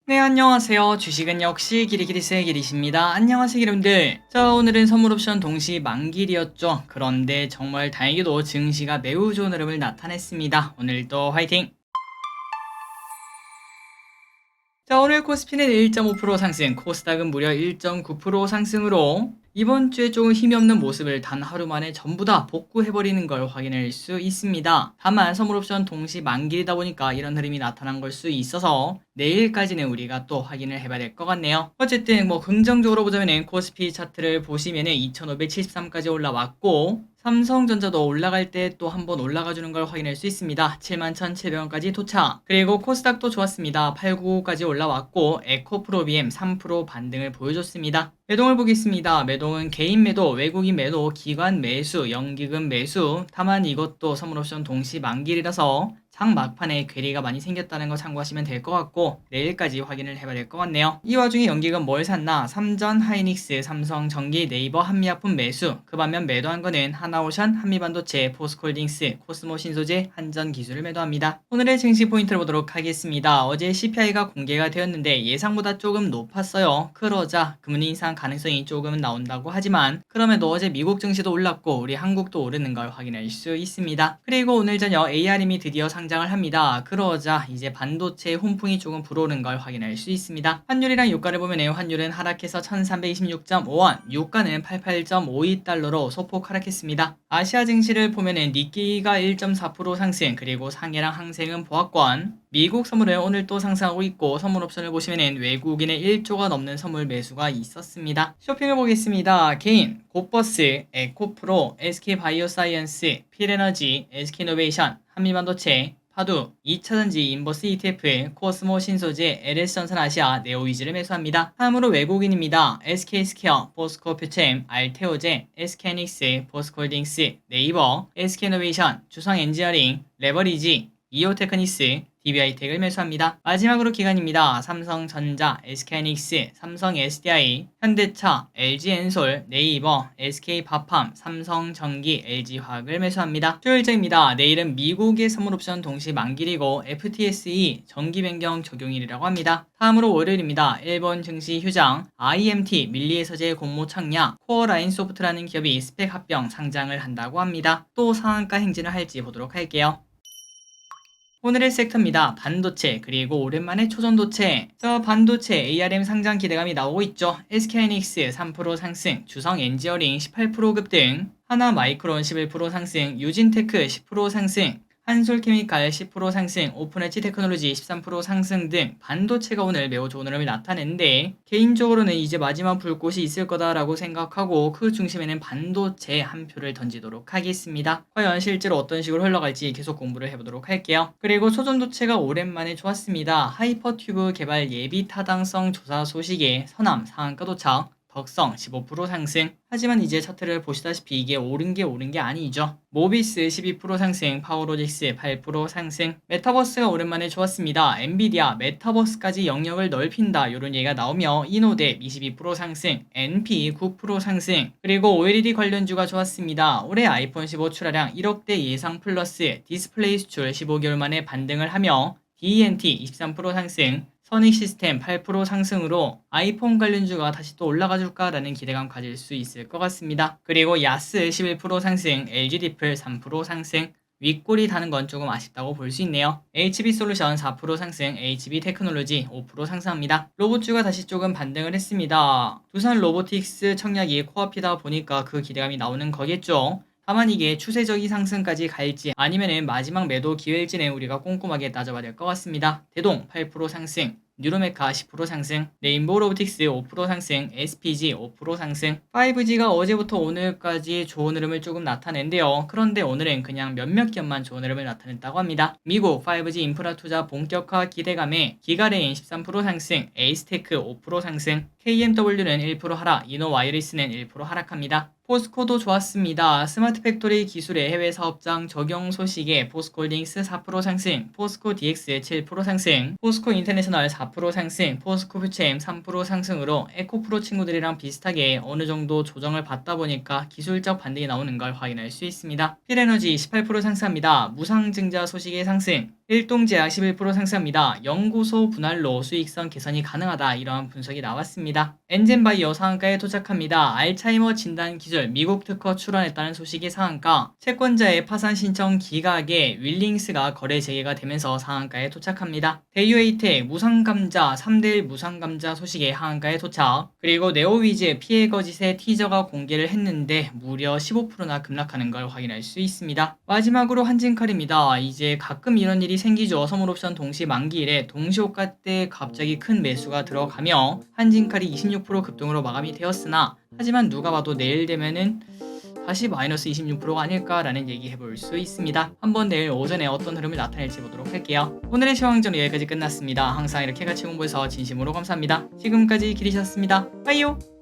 네, 안녕하세요. 주식은 역시 기리기리스의 기리십니다. 안녕하세요, 여러분들. 자, 오늘은 선물 옵션 동시 만길이었죠. 그런데 정말 다행히도 증시가 매우 좋은 흐름을 나타냈습니다. 오늘도 화이팅! 자, 오늘 코스피는 1.5% 상승, 코스닥은 무려 1.9% 상승으로 이번 주에 조금 힘이 없는 모습을 단 하루 만에 전부 다 복구해버리는 걸 확인할 수 있습니다. 다만 선물옵션 동시 만기이다 보니까 이런 흐름이 나타난 걸 수 있어서 내일까지는 우리가 또 확인을 해봐야 될 것 같네요. 어쨌든 뭐 긍정적으로 보자면은 코스피 차트를 보시면은 2573까지 올라왔고 삼성전자도 올라갈 때 또 한번 올라가주는 걸 확인할 수 있습니다. 71,700원까지 도착. 그리고 코스닥도 좋았습니다. 899까지 올라왔고 에코프로비엠 3% 반등을 보여줬습니다. 매동을 보겠습니다. 매동은 개인 매도, 외국인 매도, 기관 매수, 연기금 매수. 다만 이것도 선물옵션 동시 만기이라서 장 막판에 괴리가 많이 생겼다는 거 참고하시면 될 것 같고 내일까지 확인을 해봐야 될 것 같네요. 이 와중에 연기금 뭘 샀나? 삼전, 하이닉스, 삼성전기, 네이버, 한미약품 매수. 그 반면 매도한 거는 하나오션, 한미반도체, 포스코홀딩스, 코스모신소재, 한전기술을 매도합니다. 오늘의 증시 포인트를 보도록 하겠습니다. 어제 CPI가 공개가 되었는데 예상보다 조금 높았어요. 그러자 금리 인상 가능성이 조금은 나온다고 하지만 그럼에도 어제 미국 증시도 올랐고 우리 한국도 오르는 걸 확인할 수 있습니다. 그리고 오늘 저녁 ARM이 드디어 상장을 합니다. 그러자 이제 반도체 혼풍이 조금 불어오는 걸 확인할 수 있습니다. 환율이랑 유가를 보면 환율은 하락해서 1326.5원, 유가는 88.52달러로 소폭 하락했습니다. 아시아 증시를 보면 니케이가 1.4% 상승, 그리고 상해랑 항생은 보합권, 미국 선물은 오늘 또 상승하고 있고 선물 옵션을 보시면 외국인의 1조가 넘는 선물 매수가 있었습니다. 쇼핑을 보겠습니다. 개인, 고버스, 에코프로, SK바이오사이언스, 필에너지, SK이노베이션, 한미반도체, 파두, 2차전지, 인버스 ETF, 코스모 신소재, LS전선아시아, 네오위즈를 매수합니다. 다음으로 외국인입니다. SK스퀘어, 포스코표챔, 알테오제, SK하이닉스, 포스코홀딩스, 네이버, SK이노베이션, 주성엔지니어링, 레버리지, 이오테크니스, DB하이텍을 매수합니다. 마지막으로 기관입니다. 삼성전자, SK하이닉스, 삼성 SDI, 현대차, LG엔솔, 네이버, SK바팜, 삼성전기, LG화학을 매수합니다. 수요일장입니다. 내일은 미국의 선물옵션 동시 만기이고 FTSE 정기변경 적용일이라고 합니다. 다음으로 월요일입니다. 일본 증시 휴장, IMT, 밀리에서제 공모 청약, 코어라인소프트라는 기업이 스펙 합병 상장을 한다고 합니다. 또 상한가 행진을 할지 보도록 할게요. 오늘의 섹터입니다. 반도체, 그리고 오랜만에 초전도체. 반도체 ARM 상장 기대감이 나오고 있죠. SK하이닉스 3% 상승, 주성엔지니어링 18% 급등, 하나마이크론 11% 상승, 유진테크 10% 상승, 한솔케미칼 10% 상승, 오픈엣지 테크놀로지 13% 상승 등 반도체가 오늘 매우 좋은 흐름을 나타냈는데 개인적으로는 이제 마지막 불꽃이 있을 거다라고 생각하고 그 중심에는 반도체 한 표를 던지도록 하겠습니다. 과연 실제로 어떤 식으로 흘러갈지 계속 공부를 해보도록 할게요. 그리고 초전도체가 오랜만에 좋았습니다. 하이퍼튜브 개발 예비 타당성 조사 소식에 서남 상한가 도착, 덕성 15% 상승. 하지만 이제 차트를 보시다시피 이게 오른 게 아니죠. 모비스 12% 상승, 파워로직스 8% 상승. 메타버스가 오랜만에 좋았습니다. 엔비디아 메타버스까지 영역을 넓힌다 이런 얘기가 나오며 이노뎁 22% 상승, NP 9% 상승. 그리고 OLED 관련주가 좋았습니다. 올해 아이폰 15 출하량 1억대 예상 플러스 디스플레이 수출 15개월 만에 반등을 하며 DENT 23% 상승, 선익시스템 8% 상승으로 아이폰 관련주가 다시 또 올라가줄까라는 기대감 가질 수 있을 것 같습니다. 그리고 야스 11% 상승, LG디플 3% 상승, 윗골이 다는 건 조금 아쉽다고 볼 수 있네요. HB솔루션 4% 상승, HB테크놀로지 5% 상승합니다. 로봇주가 다시 조금 반등을 했습니다. 두산 로보틱스 청약이 코앞이다 보니까 그 기대감이 나오는 거겠죠. 다만 이게 추세적인 상승까지 갈지 아니면은 마지막 매도 기회일지는 우리가 꼼꼼하게 따져봐야 될 것 같습니다. 대동 8% 상승, 뉴로메카 10% 상승, 레인보우 로보틱스 5% 상승, SPG 5% 상승. 5G가 어제부터 오늘까지 좋은 흐름을 조금 나타낸대요. 그런데 오늘은 그냥 몇몇 기업만 좋은 흐름을 나타냈다고 합니다. 미국 5G 인프라 투자 본격화 기대감에 기가레인 13% 상승, 에이스테크 5% 상승, KMW는 1% 하락, 이노와이리스는 1% 하락합니다. 포스코도 좋았습니다. 스마트 팩토리 기술의 해외 사업장 적용 소식에 포스코홀딩스 4% 상승, 포스코 DX 7% 상승, 포스코 인터내셔널 4% 상승, 포스코 퓨처엠 3% 상승으로 에코프로 친구들이랑 비슷하게 어느 정도 조정을 받다 보니까 기술적 반등이 나오는 걸 확인할 수 있습니다. 필에너지 18% 상승합니다. 무상증자 소식의 상승, 일동제약 11% 상승합니다. 연구소 분할로 수익성 개선이 가능하다. 이러한 분석이 나왔습니다. 엔젠바이오 상한가에 도착합니다. 알츠하이머 진단 기술 미국 특허 출원했다는 소식이 상한가, 채권자의 파산 신청 기각에 윌링스가 거래 재개가 되면서 상한가에 도착합니다. 대유에이텍 무상감자 3대1 무상감자 소식에 하한가에 도착, 그리고 네오위즈 피해 거짓의 티저가 공개를 했는데 무려 15%나 급락하는 걸 확인할 수 있습니다. 마지막으로 한진칼입니다. 이제 가끔 이런 일이 생기죠. 선물옵션 동시 만기일에 동시호가 때 갑자기 큰 매수가 들어가며 한진칼이 26% 급등으로 마감이 되었으나, 하지만 누가 봐도 내일 되면은 다시 마이너스 26%가 아닐까라는 얘기 해볼 수 있습니다. 한번 내일 오전에 어떤 흐름을 나타낼지 보도록 할게요. 오늘의 시황전은 여기까지 끝났습니다. 항상 이렇게 같이 공부해서 진심으로 감사합니다. 지금까지 기리셨습니다. 빠이요.